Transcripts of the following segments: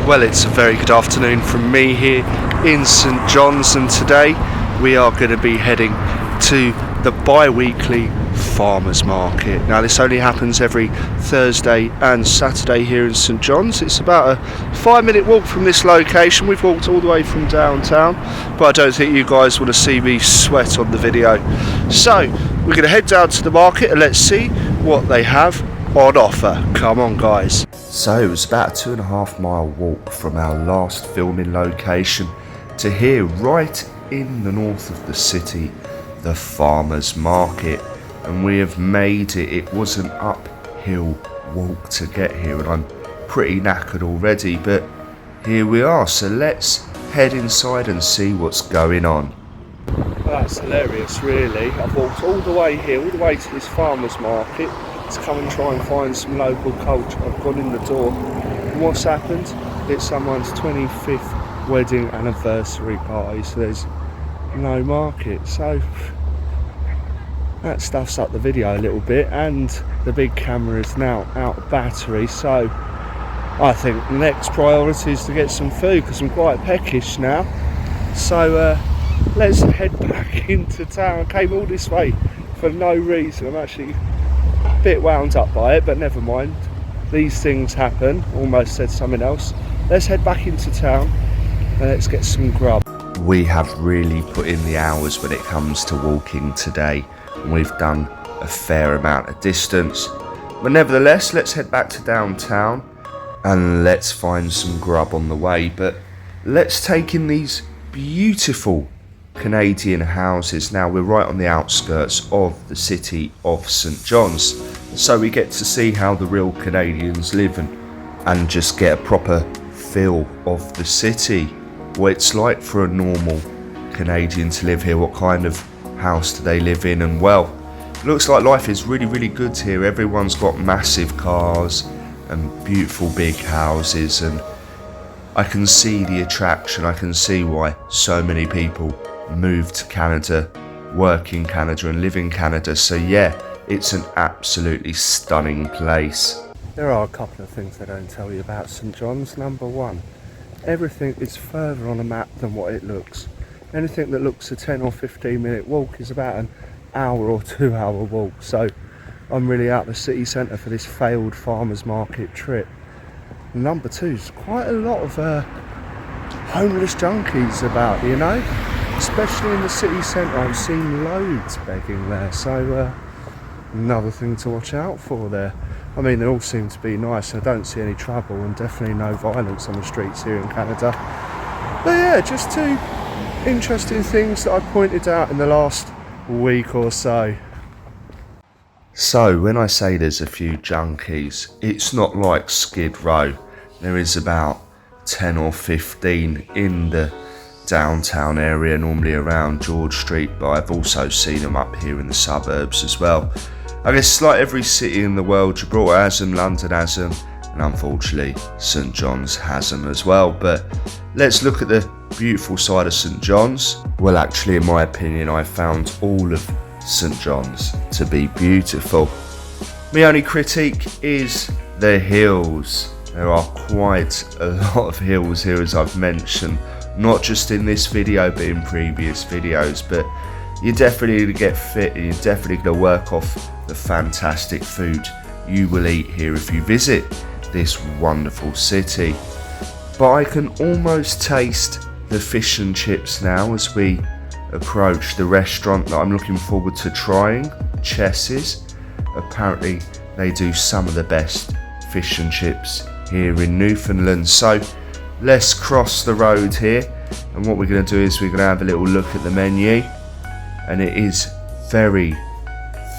Well, it's a very good afternoon from me here in St John's, and today we are going to be heading to the bi-weekly farmers market. Now this only happens every Thursday and Saturday here in St John's. It's about a 5-minute walk from this location. We've walked all the way from downtown, but I don't think you guys want to see me sweat on the video. So we're going to head down to the market and let's see what they have on offer. Come on guys. So it was about a 2.5 mile walk from our last filming location to here, right in the north of the city, the farmers market, and we have made it. It was an uphill walk to get here and I'm pretty knackered already, but here we are. So let's head inside and see what's going on. Well, that's hilarious really. I've walked all the way here, all the way to this farmers market to come and try and find some local culture. I've gone in the door and what's happened? It's someone's 25th wedding anniversary party, so there's no market. So that stuffs up the video a little bit, and the big camera is now out of battery, so I think the next priority is to get some food because I'm quite peckish now. So let's head back into town. I came all this way for no reason. I'm actually a bit wound up by it, but never mind, these things happen. Almost said something else. Let's head back into town and let's get some grub. We have really put in the hours when it comes to walking today. We've done a fair amount of distance, but nevertheless let's head back to downtown and let's find some grub on the way. But let's take in these beautiful Canadian houses. Now we're right on the outskirts of the city of St John's, so we get to see how the real Canadians live and just get a proper feel of the city, what it's like for a normal Canadian to live here, what kind of house do they live in. And well, it looks like life is really good here. Everyone's got massive cars and beautiful big houses, and I can see the attraction. I can see why so many people move to Canada, work in Canada and live in Canada. So yeah, it's an absolutely stunning place. There are a couple of things they don't tell you about St John's. Number one, everything is further on a map than what it looks. Anything that looks a 10 or 15 minute walk is about an hour or 2 hour walk. So I'm really out the city centre for this failed farmers market trip. Number two is quite a lot of homeless junkies about, you know, especially in the city centre. I've seen loads begging there, so another thing to watch out for there. I mean, they all seem to be nice, and I don't see any trouble and definitely no violence on the streets here in Canada. But yeah, just two interesting things that I pointed out in the last week or so. So when I say there's a few junkies, it's not like Skid Row. There is about 10 or 15 in the downtown area, normally around George Street, but I've also seen them up here in the suburbs as well. I guess like every city in the world, Gibraltar has them, London has them, and unfortunately St John's has them as well. But let's look at the beautiful side of St John's. Well, actually, in my opinion, I found all of St John's to be beautiful. My only critique is the hills. There are quite a lot of hills here, as I've mentioned, not just in this video but in previous videos. But you're definitely going to get fit, and you're definitely going to work off the fantastic food you will eat here if you visit this wonderful city. But I can almost taste the fish and chips now as we approach the restaurant that I'm looking forward to trying, Chess's. Apparently they do some of the best fish and chips here in Newfoundland. So let's cross the road here, and what we're going to do is we're going to have a little look at the menu, and it is very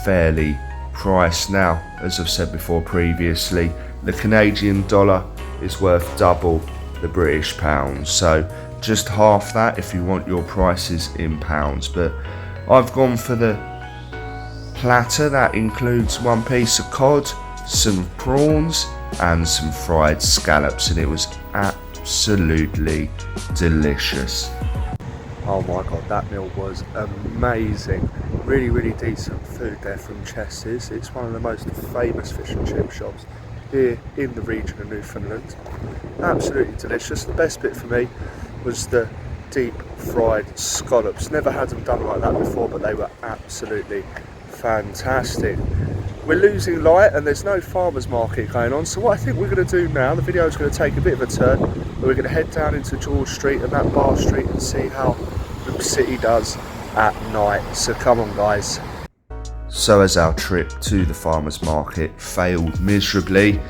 fairly priced. Now, as I've said before previously, the Canadian dollar is worth double the British pound, so just half that if you want your prices in pounds. But I've gone for the platter that includes one piece of cod, some prawns and some fried scallops, and it was absolutely delicious. Oh my god, that meal was amazing. Really decent food there from Chess's. It's one of the most famous fish and chip shops here in the region of Newfoundland. Absolutely delicious. The best bit for me was the deep fried scallops. Never had them done like that before, but they were absolutely fantastic. We're losing light and there's no farmers market going on, so what I think we're going to do now, the video is going to take a bit of a turn, but we're going to head down into George Street and that bar street and see how the city does at night. So come on guys. So as our trip to the farmers market failed miserably,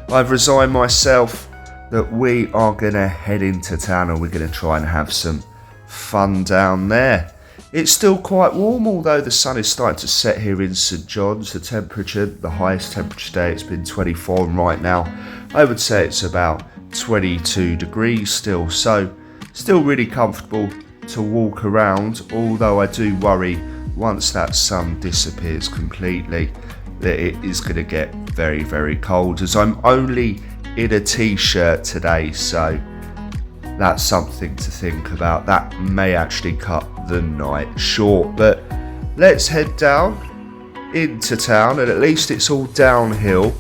I've resigned myself that we are going to head into town and we're going to try and have some fun down there. It's still quite warm, although the sun is starting to set here in St John's. The highest temperature today, it's been 24, and right now I would say it's about 22 degrees still, so still really comfortable to walk around, although I do worry once that sun disappears completely that it is going to get very, very cold, as I'm only in a t-shirt today, so that's something to think about. That may actually cut the night short, but let's head down into town, and at least it's all downhill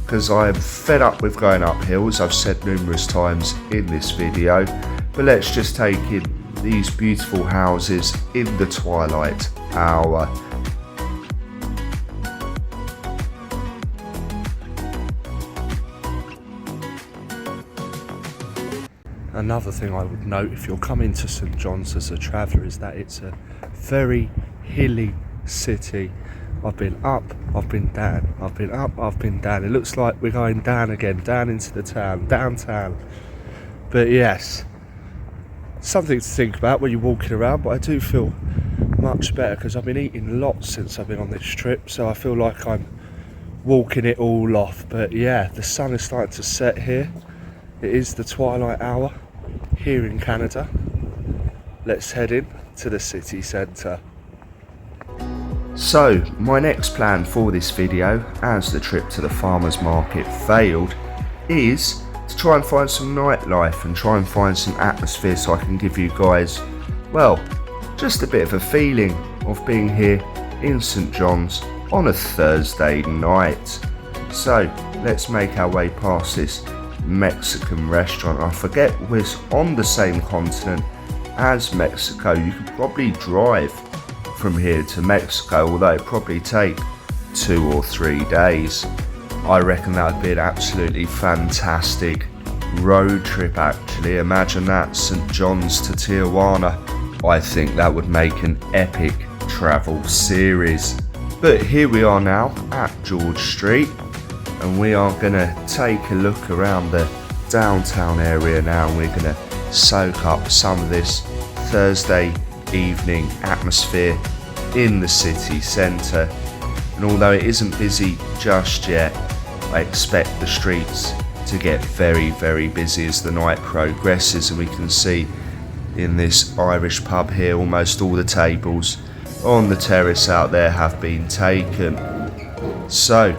because I'm fed up with going uphill, as I've said numerous times in this video. But let's just take in these beautiful houses in the twilight hour. Another thing I would note if you're coming to St John's as a traveller is that it's a very hilly city. I've been up, I've been down, I've been up, I've been down. It looks like we're going down again, down into the town, downtown. But yes, something to think about when you're walking around, but I do feel much better because I've been eating lots since I've been on this trip, so I feel like I'm walking it all off. But yeah, the sun is starting to set here. It is the twilight hour here in Canada. Let's head in to the city centre. So my next plan for this video, as the trip to the farmers market failed, is to try and find some nightlife and try and find some atmosphere so I can give you guys, well, just a bit of a feeling of being here in St John's on a Thursday night. So let's make our way past this Mexican restaurant. I forget we're on the same continent as Mexico. You could probably drive from here to Mexico, although it'd probably take 2 or 3 days. I reckon that would be an absolutely fantastic road trip actually. Imagine that, St John's to Tijuana. I think that would make an epic travel series. But here we are now at George Street, and we are going to take a look around the downtown area now, and we're going to soak up some of this Thursday evening atmosphere in the city centre. And although it isn't busy just yet, I expect the streets to get very, very busy as the night progresses, and we can see in this Irish pub here almost all the tables on the terrace out there have been taken. So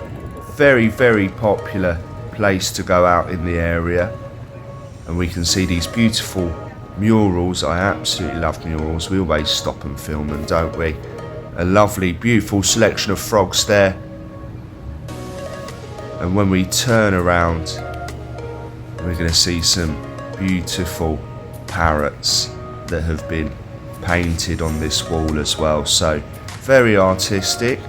very, very popular place to go out in the area, and we can see these beautiful murals. I absolutely love murals. We always stop and film them, don't we? A lovely, beautiful selection of frogs there. And when we turn around, we're going to see some beautiful parrots that have been painted on this wall as well. So very artistic.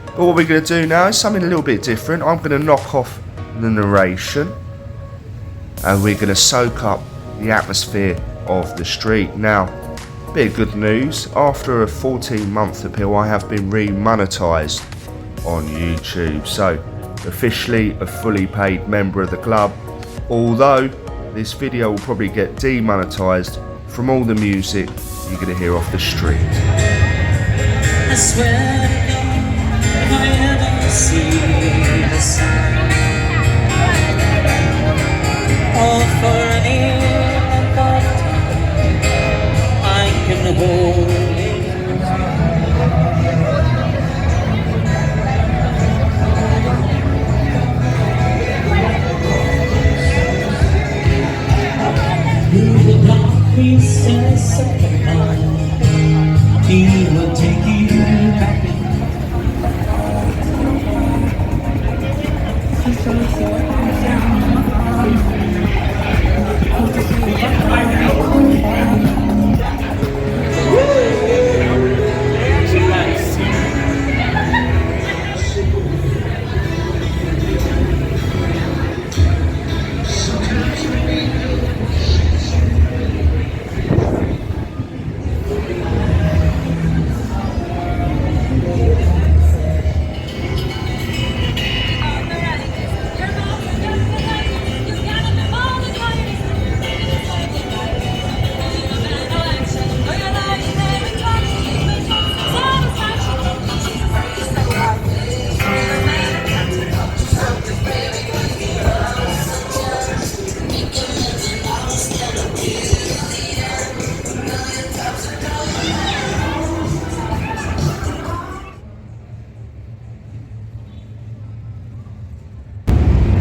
But what we're going to do now is something a little bit different. I'm going to knock off the narration and we're going to soak up the atmosphere of the street. Now, bit of good news. After a 14-month appeal, I have been re-monetised on YouTube. So, officially a fully paid member of the club. Although, this video will probably get demonetised from all the music you're going to hear off the street. I swear if I ever see the sun, or for any length of time, I can hold it. Through the dark recess of the night, he will take you back.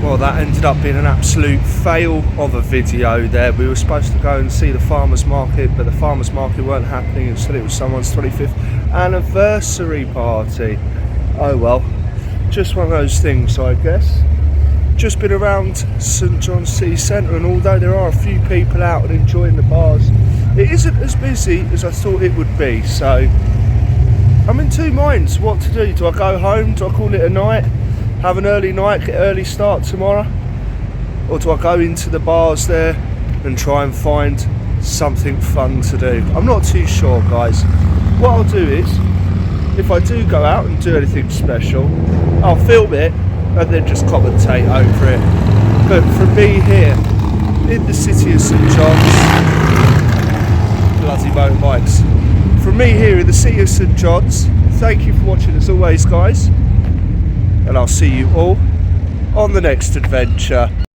Well, that ended up being an absolute fail of a video there. We were supposed to go and see the farmers market, but the farmers market weren't happening. Instead it was someone's 25th anniversary party. Oh well, just one of those things, I guess. Just been around St John's City Centre, and although there are a few people out and enjoying the bars, it isn't as busy as I thought it would be. So I'm in two minds what to do. Do I go home? Do I call it a night? Have an early night, get an early start tomorrow? Or do I go into the bars there and try and find something fun to do? I'm not too sure, guys. What I'll do is, if I do go out and do anything special, I'll film it and then just commentate over it. But from me here, in the city of St John's, bloody motorbikes. From me here in the city of St John's, thank you for watching as always, guys. And I'll see you all on the next adventure.